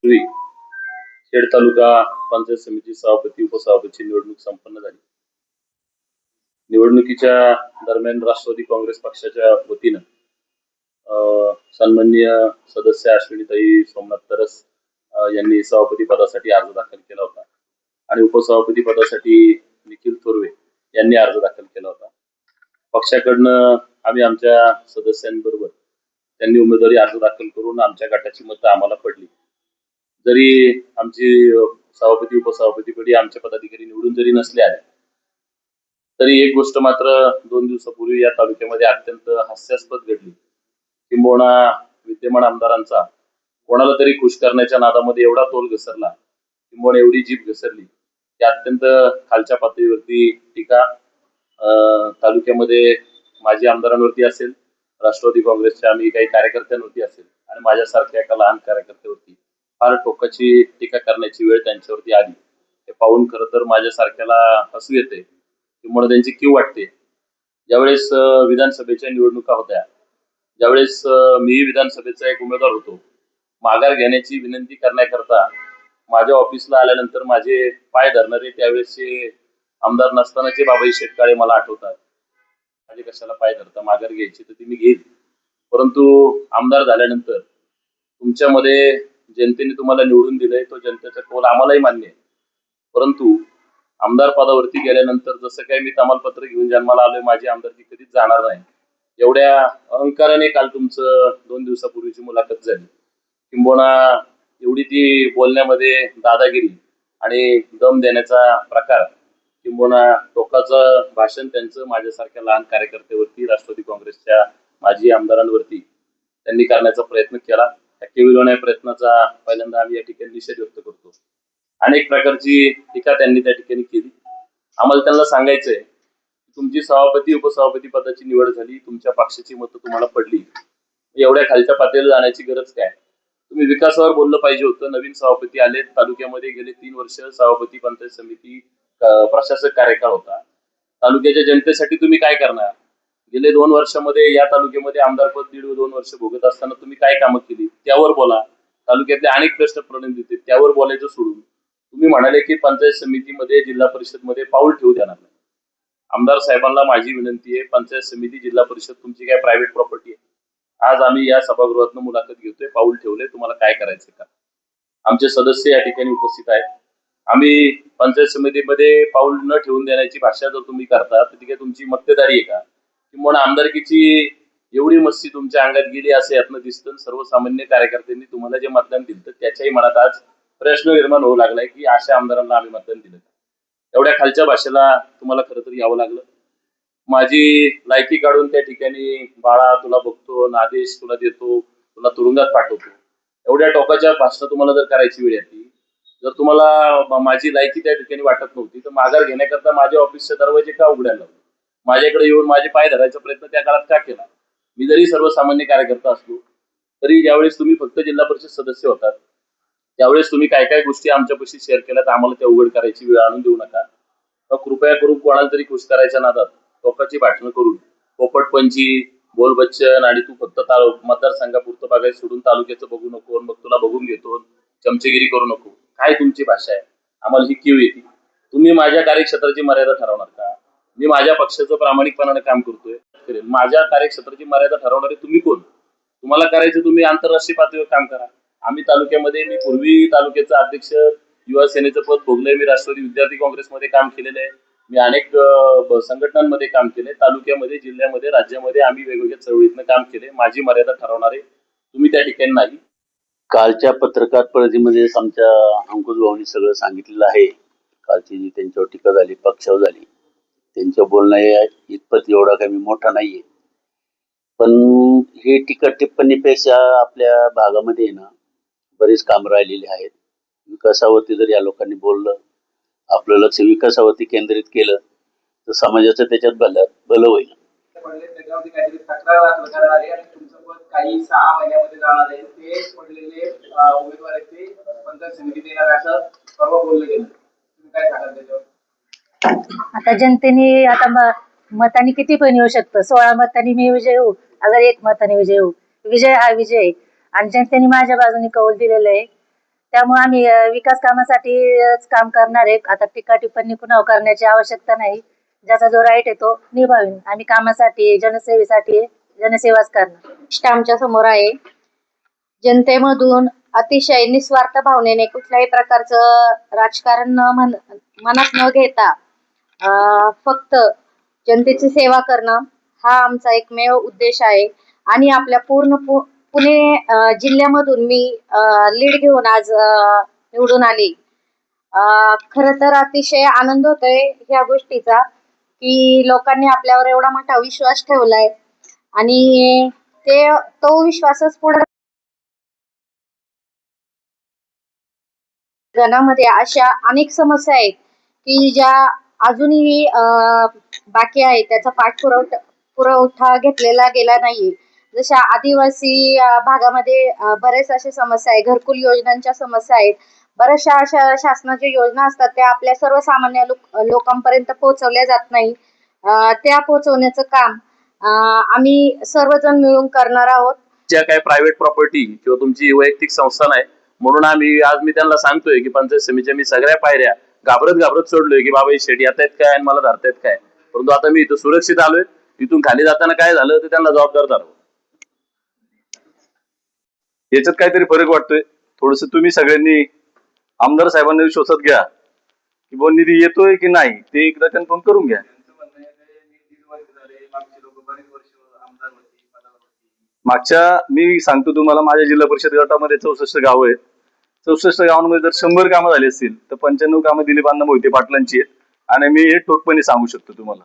पूर्वी खेड तालुका पंचायत समिती सभापती उपसभापतीची निवडणूक संपन्न झाली. निवडणुकीच्या दरम्यान राष्ट्रवादी काँग्रेस पक्षाच्या वतीनं सन्माननीय सदस्य अश्विनीताई सोमनाथ तरस यांनी सभापती पदासाठी अर्ज दाखल केला होता आणि उपसभापती पदासाठी निखिल थोरवे यांनी अर्ज दाखल केला होता. पक्षाकडनं आम्ही आमच्या सदस्यांबरोबर त्यांनी उमेदवारी अर्ज दाखल करून आमच्या गटाची मतं आम्हाला पडली. जरी आमची सभापती उपसभापतीपदी आमचे पदाधिकारी निवडून जरी नसले आले तरी एक गोष्ट मात्र 2 दिवसापूर्वी या तालुक्यामध्ये अत्यंत हास्यास्पद घडली. किंबहुना विद्यमान आमदारांचा कोणाला तरी खुश करण्याच्या नादामध्ये एवढा तोल घसरला, किंबहुना एवढी जीभ घसरली की अत्यंत खालच्या पातळीवरती टीका तालुक्यामध्ये माजी आमदारांवरती असेल, राष्ट्रवादी काँग्रेसच्या आम्ही काही कार्यकर्त्यांवरती असेल आणि माझ्यासारख्या एका लहान कार्यकर्त्यावरती फार टोकाची टीका करण्याची वेळ त्यांच्यावरती आली. हे पाहून खरं तर माझ्यासारख्याला हसू येते किंवा त्यांची कीव वाटते. ज्यावेळेस विधानसभेच्या निवडणुका होत्या, ज्यावेळेस मी विधानसभेचा एक उमेदवार होतो, माघार घेण्याची विनंती करण्याकरता माझ्या ऑफिसला आल्यानंतर माझे पाय धरणारे त्यावेळेसचे आमदार नसतानाचे बाबाई शेटकाळे मला आठवतात. माझे कशाला पाय धरता, माघार घ्यायची तर ती मी घेईल, परंतु आमदार झाल्यानंतर तुमच्यामध्ये जनतेने तुम्हाला निवडून दिलंय, तो जनतेचा कौल आम्हालाही मान्य आहे, परंतु आमदार पदावरती गेल्यानंतर जसं काही मी तमालपत्र घेऊन जन्माला आलोय, माझी आमदारकी कधीच जाणार नाही, एवढ्या अहंकाराने काल तुमचं 2 दिवसापूर्वीची मुलाखत झाली. किंबहुना एवढी ती बोलण्यामध्ये दादागिरी आणि दम देण्याचा प्रकार, किंबहुना टोकाचं भाषण त्यांचं माझ्यासारख्या लहान कार्यकर्त्यावरती, राष्ट्रवादी काँग्रेसच्या माजी आमदारांवरती त्यांनी करण्याचा प्रयत्न केला. त्या केविलवाण्या प्रयत्नाचा पहिल्यांदा आम्ही या ठिकाणी निषेध व्यक्त करतो. अनेक प्रकारची टीका त्यांनी त्या ठिकाणी केली. आम्हाला त्यांना सांगायचंय, तुमची सभापती उपसभापती पदाची निवड झाली, तुमच्या पक्षाची मतं तुम्हाला पडली, एवढ्या खालच्या पातळीला जाण्याची गरज काय? तुम्ही विकासावर बोललं पाहिजे होतं. नवीन सभापती आले, तालुक्यामध्ये गेले 3 वर्ष सभापती पंचायत समिती प्रशासक कार्यकाळ होता. तालुक्याच्या जनतेसाठी तुम्ही काय करणार? गेले 2 वर्षामध्ये या तालुक्यामध्ये आमदारपद 1.5-2 वर्ष भोगत असताना तुम्ही काय कामं केली त्यावर बोला. तालुक्यातले अनेक प्रश्न प्रलंबित आहेत, त्यावर बोलायचं सोडून तुम्ही म्हणाले की पंचायत समितीमध्ये जिल्हा परिषदमध्ये पाऊल ठेवू देणार नाही. आमदार साहेबांना माझी विनंती आहे, पंचायत समिती जिल्हा परिषद तुमची काय प्रायव्हेट प्रॉपर्टी आहे? आज आम्ही या सभागृहातून मुलाखत घेतोय, पाऊल ठेवले, तुम्हाला काय करायचं का? आमचे सदस्य या ठिकाणी उपस्थित आहेत. आम्ही पंचायत समितीमध्ये पाऊल न ठेवून देण्याची भाषा जर तुम्ही करता तर ती काय तुमची मक्तेदारी आहे का? किंवा आमदारकीची एवढी मस्ती तुमच्या अंगात गेली असं यातनं दिसतं. सर्वसामान्य कार्यकर्त्यांनी तुम्हाला जे मतदान दिलं तर त्याच्याही मनात आज प्रश्न निर्माण होऊ लागलाय की अशा आमदारांना आम्ही मतदान दिलं. एवढ्या खालच्या भाषेला तुम्हाला खरं तर यावं लागलं. माझी लायकी काढून त्या ठिकाणी बाळा तुला बघतो, आदेश तुला देतो, तुला तुरुंगात पाठवतो, एवढ्या टोकाच्या भाषण तुम्हाला जर करायची वेळ येते, जर तुम्हाला माझी लायकी त्या ठिकाणी वाटत नव्हती तर माघार घेण्याकरता माझ्या ऑफिसचे दरवाजे का उघडायला लावले? माझ्याकडे येऊन माझे पाय धरायचा प्रयत्न त्या काळात का केला? मी जरी सर्वसामान्य कार्यकर्ता असलो तरी ज्यावेळेस तुम्ही फक्त जिल्हा परिषद सदस्य होतात त्यावेळेस तुम्ही काय काय गोष्टी आमच्यापाशी शेअर केल्या तर आम्हाला त्या उघड करायची वेळ आणून देऊ नका. तर कृपया करून कोणाला तरी खुश करायच्या नादात टोकाची भाषणं करून पोपटपंची, बोल बच्चन आणि तू फक्त मतदारसंघापुरतं बघायचं सोडून तालुक्याचं बघू नको, मग तुला बघून घेतो, चमचेगिरी करू नको, काय तुमची भाषा आहे? आम्हाला ही कीव येते. तुम्ही माझ्या कार्यक्षेत्राची मर्यादा ठरवणार का? मी माझ्या पक्षाचं प्रामाणिकपणाने काम करतोय, माझ्या कार्यक्षेत्राची मर्यादा ठरवणारे तुम्ही कोण? तुम्हाला करायचं तुम्ही आंतरराष्ट्रीय पातळीवर काम करा. आम्ही तालुक्यामध्ये, मी पूर्वी तालुक्याचा अध्यक्ष युवा सेनेचं पद भोगलंय, मी राष्ट्रवादी विद्यार्थी काँग्रेसमध्ये काम केलेलं आहे, मी अनेक संघटनांमध्ये काम केले, तालुक्यामध्ये, जिल्ह्यामध्ये, राज्यामध्ये आम्ही वेगवेगळ्या चळवळीतनं काम केले. माझी मर्यादा ठरवणारे तुम्ही त्या ठिकाणी नाही. कालच्या पत्रकार परिषदेमध्ये आमच्या अंकुश भाऊनी सगळं सांगितलेलं आहे. कालची जी त्यांच्यावर टीका झाली, पक्षावर झाली, त्यांच्या बोलणं इतपत एवढा काही मोठा नाहीये, पण हे टीका टिप्पणीपेक्षा आपल्या भागामध्ये ना बरीच काम राहिलेली आहेत. विकासावरती जर या लोकांनी बोललं, आपलं लक्ष विकासावरती केंद्रित केलं तर समाजाचं त्याच्यात भलं होईल. काही 6 महिन्यामध्ये जाणार आहे ते पडलेले उमेदवार आहेत ते पंचायत समितीत येणार असं परवा बोललं गेलं. तुम्ही काय सांगाल त्याच्यावर? आता जनतेने आता मतांनी किती पण येऊ शकतं. 16 मतांनी मी विजय होऊ, अगर 1 मताने विजय होऊ, विजय हा विजय. आणि जनतेने माझ्या बाजूने कौल दिलेलं आहे. त्यामुळे आम्ही विकास कामासाठी काम करणार आहे. आता टीका टिप्पणी कुणावर करण्याची आवश्यकता नाही. ज्याचा जो राईट आहे तो निभावीन. आम्ही कामासाठी जनसेवेसाठी जनसेवाच करणार. गोष्ट आमच्या समोर आहे. जनतेमधून अतिशय निस्वार्थ भावनेने कुठल्याही प्रकारचं राजकारण मनात न घेता फक्त जनतेची सेवा करणं हा आमचा एकमेव उद्देश आहे. आणि आपल्या पूर्ण पुणे जिल्ह्यामधून मी लीड घेऊन आज निवडून आली. खरं तर अतिशय आनंद होतोय ह्या गोष्टीचा की लोकांनी आपल्यावर एवढा मोठा विश्वास ठेवलाय आणि तो विश्वासच पुढे जनामध्ये अशा अनेक समस्या आहेत की ज्या अजूनही बाकी आहेत. त्याचा पुरवठा घेतलेला गेला नाही. जशा आदिवासी भागामध्ये बरेच अशा समस्या आहेत. घरकुल योजनांच्या समस्या आहेत. बऱ्याचशा अशा शासनाच्या योजना असतात त्या आपल्या सर्वसामान्य लोकांपर्यंत पोहोचवल्या जात नाही. त्या पोहोचवण्याचं काम आम्ही सर्वजण मिळून करणार आहोत. ज्या काही प्रायव्हेट प्रॉपर्टी किंवा तुमची वैयक्तिक संस्थान आहे म्हणून आज मी त्यांना सांगतोय की पंचायत समितीच्या मी सगळ्या पायऱ्या घाबरत सोडलोय की बाबा हे शेट येत आहेत काय आणि मला धरतायत काय. परंतु आता मी इथं सुरक्षित आलोय. इथून खाली जाताना काय झालं तर त्यांना जबाबदार धरावं. याच्यात काहीतरी फरक वाटतोय. थोडस तुम्ही सगळ्यांनी आमदार साहेबांना विश्वासात घ्या की बुवा निधी येतोय की नाही ते एकदा कन्फर्म करून घ्या. मागच्या मी सांगतो तुम्हाला माझ्या जिल्हा परिषद गटामध्ये 64 गाव आहेत. 64 गावांमध्ये जर 100 कामं झाली असतील तर 95 कामं दिलीप अण्णा मोहिते पाटलांची आहेत आणि मी हे ठोकपणे सांगू शकतो तुम्हाला.